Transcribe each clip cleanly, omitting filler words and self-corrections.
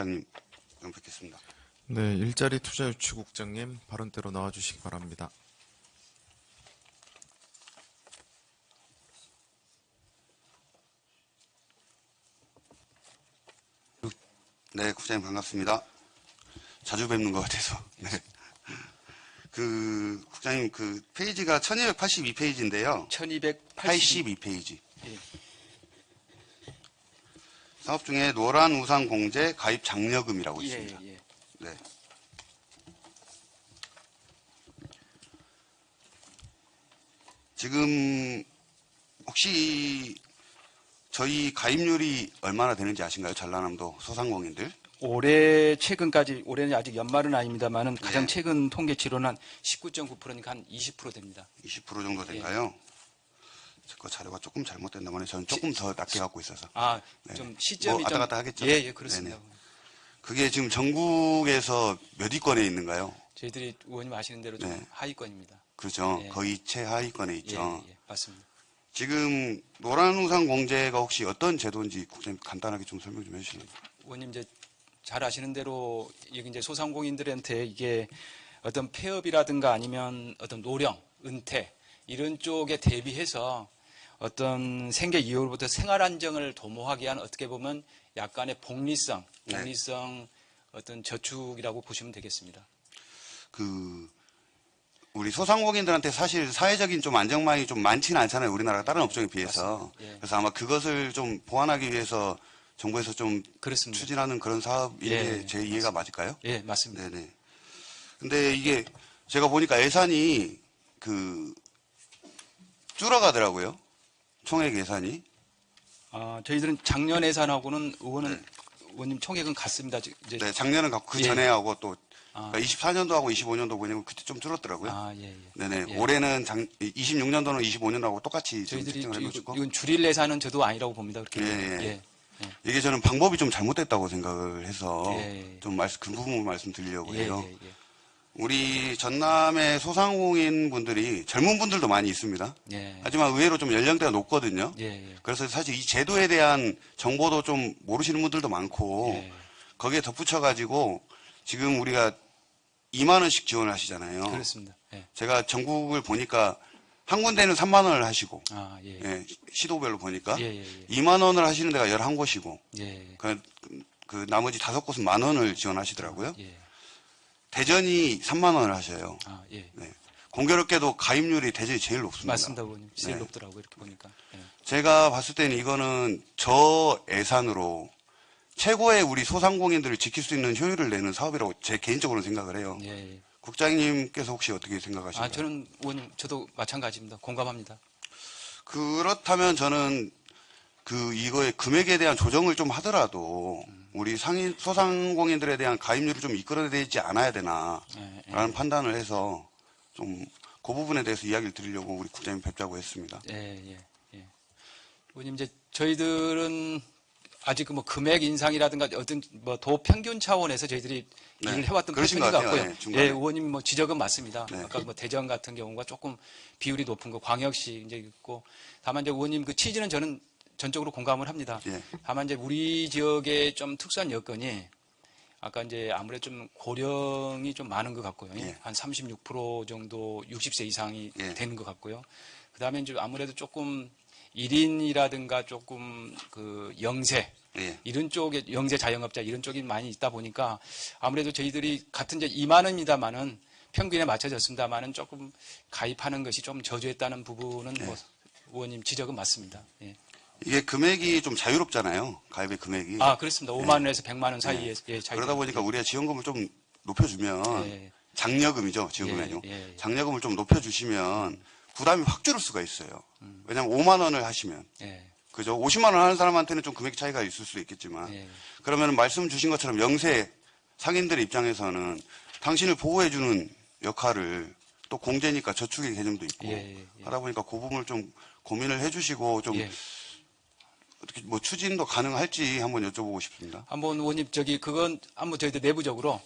국장님 뵙겠습니다. 네, 일자리 투자유치국장님 발언대로 나와주시기 바랍니다. 네, 국장님 반갑습니다. 자주 뵙는 것 같아서. 네. 국장님 페이지가 1282페이지인데요. 1282페이지. 예. 사업 중에 노란 우산 공제 가입 장려금이라고 있습니다. 예. 네. 지금 혹시 저희 가입률이 얼마나 되는지 아신가요? 전라남도 소상공인들? 올해는 아직 연말은 아닙니다만은 가장 네. 최근 통계치로는 한 19.9%니까 한 20% 됩니다. 20% 정도 될까요? 제 거 자료가 조금 잘못됐나 보네. 저는 조금 더 낮게 갖고 있어서. 좀 네. 시점이 뭐 왔다 좀 갔다 하겠죠? 예, 그렇습니다. 네네. 그게 지금 전국에서 몇 위권에 있는가요? 저희들이 의원님 아시는 대로 좀 네. 하위권입니다. 그렇죠. 예. 거의 최하위권에 있죠. 예, 맞습니다. 지금 노란 우산 공제가 혹시 어떤 제도인지 국장님 간단하게 좀 설명 좀 해주실래요? 의원님 이제 잘 아시는 대로 이게 이제 소상공인들한테 이게 어떤 폐업이라든가 아니면 어떤 노령, 은퇴 이런 쪽에 대비해서 어떤 생계 이후로부터 생활 안정을 도모하기 위한 어떻게 보면 약간의 복리성 어떤 저축이라고 보시면 되겠습니다. 우리 소상공인들한테 사실 사회적인 좀 안정망이 좀 많지는 않잖아요. 우리나라 다른 업종에 비해서. 예. 그래서 아마 그것을 좀 보완하기 위해서 정부에서 좀 그렇습니다. 추진하는 그런 사업인데 예, 제 이해가 맞을까요? 예, 맞습니다. 네네. 근데 이게 제가 보니까 예산이 줄어가더라고요. 총액 예산이. 저희들은 작년 예산하고는 의원님 총액은 같습니다. 이제 네, 작년은 갖고 그 예. 전에 하고 또 아. 그러니까 24년도하고 25년도 보니까 그때 좀 줄었더라고요. 예. 네네. 예. 올해는 26년도는 25년도하고 똑같이 좀 저희들이 책정을 해놓고. 이건 줄일 예산은 저도 아니라고 봅니다. 그렇게. 예. 이게 저는 방법이 좀 잘못됐다고 생각을 해서 예. 좀 그 부분 말씀드리려고 해요. 예. 우리 전남의 소상공인 분들이 젊은 분들도 많이 있습니다. 예. 하지만 의외로 좀 연령대가 높거든요. 예. 그래서 사실 이 제도에 대한 정보도 좀 모르시는 분들도 많고 예. 거기에 덧붙여가지고 지금 우리가 2만 원씩 지원을 하시잖아요. 그렇습니다. 예. 제가 전국을 보니까 한 군데는 3만 원을 하시고 예. 예, 시도별로 보니까 예. 2만 원을 하시는 데가 11곳이고 예. 그 나머지 5곳은 만 원을 지원하시더라고요. 예. 대전이 3만 원을 하셔요. 예. 네. 공교롭게도 가입률이 대전이 제일 높습니다. 맞습니다, 의원님. 제일 네. 높더라고요. 이렇게 보니까. 예. 제가 봤을 때는 이거는 저 예산으로 최고의 우리 소상공인들을 지킬 수 있는 효율을 내는 사업이라고 제 개인적으로 생각을 해요. 예. 국장님께서 혹시 어떻게 생각하시나요? 저는 의원님, 저도 마찬가지입니다. 공감합니다. 그렇다면 저는 이거의 금액에 대한 조정을 좀 하더라도 우리 소상공인들에 대한 가입률을 좀 이끌어내지 않아야 되나라는 판단을 해서 좀 그 부분에 대해서 이야기를 드리려고 우리 국장님 뵙자고 했습니다. 예. 의원님, 이제 저희들은 아직 금액 인상이라든가 어떤 도 평균 차원에서 저희들이 네. 일을 해왔던 그러신 편인 것 것 같아요. 같고요. 네, 중간에. 의원님 지적은 맞습니다. 네. 아까 대전 같은 경우가 조금 비율이 높은 거, 광역시 이제 있고, 다만 이제 의원님 취지는 저는 전적으로 공감을 합니다. 예. 다만 이제 우리 지역의 좀 특수한 여건이 아까 이제 아무래도 좀 고령이 좀 많은 것 같고요. 예. 한 36% 정도 60세 이상이 예. 되는 것 같고요. 그다음에 이제 아무래도 조금 1인이라든가 조금 영세 예. 이런 쪽에 영세 자영업자 이런 쪽이 많이 있다 보니까 아무래도 저희들이 같은 이제 2만 원입니다만은 평균에 맞춰졌습니다만은 조금 가입하는 것이 좀 저조했다는 부분은 의원님 지적은 맞습니다. 예. 이게 금액이 좀 자유롭잖아요. 가입의 금액이. 그렇습니다. 5만 원에서 100만 원 사이에 그러다 보니까 우리가 지원금을 좀 높여주면 장려금이죠. 지원금이 장려금을 좀 높여주시면 부담이 확 줄을 수가 있어요. 왜냐하면 5만 원을 하시면 그죠? 50만 원 하는 사람한테는 좀 금액 차이가 있을 수도 있겠지만 그러면 말씀 주신 것처럼 영세 상인들의 입장에서는 당신을 보호해주는 역할을 또 공제니까 저축의 개념도 있고 하다 보니까 그 부분을 좀 고민을 해주시고 좀 어떻게 추진도 가능할지 한번 여쭤보고 싶습니다. 한번 의원님 그건 한번 저희들 내부적으로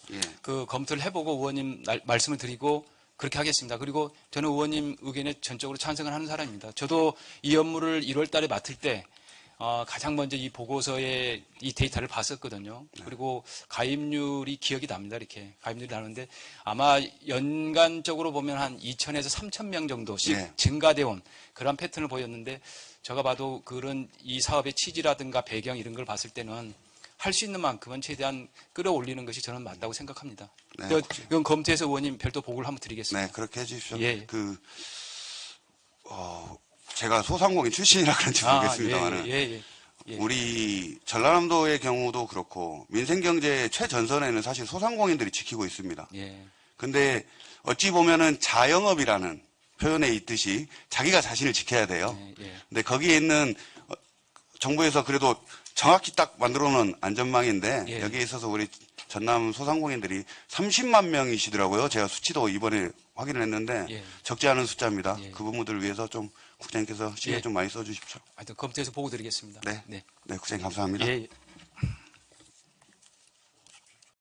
검토를 해보고 의원님 말씀을 드리고 그렇게 하겠습니다. 그리고 저는 의원님 의견에 전적으로 찬성을 하는 사람입니다. 저도 이 업무를 1월 달에 맡을 때 가장 먼저 이 보고서에 이 데이터를 봤었거든요. 그리고 가입률이 기억이 납니다. 이렇게 가입률이 나는데 아마 연간적으로 보면 한 2,000에서 3,000명 정도씩 예. 증가돼 온 그런 패턴을 보였는데 제가 봐도 그런 이 사업의 취지라든가 배경 이런 걸 봤을 때는 할 수 있는 만큼은 최대한 끌어올리는 것이 저는 맞다고 생각합니다. 네, 이건 검토해서 의원님 별도 보고를 한번 드리겠습니다. 네, 그렇게 해주십시오. 예. 제가 소상공인 출신이라 그런지 모르겠습니다만은 예. 우리 전라남도의 경우도 그렇고 민생경제의 최전선에는 사실 소상공인들이 지키고 있습니다. 예. 근데 어찌 보면은 자영업이라는 표현에 있듯이 자기가 자신을 지켜야 돼요. 예. 근데 거기에 있는 정부에서 그래도 정확히 딱 만들어 놓은 안전망인데 예. 여기에 있어서 우리 전남 소상공인들이 30만 명이시더라고요. 제가 수치도 이번에 확인을 했는데 예. 적지 않은 숫자입니다. 예. 그 부분들을 위해서 좀 국장님께서 신경 예. 좀 많이 써주십시오. 하여튼 검토해서 보고 드리겠습니다. 네, 국장님 감사합니다. 예.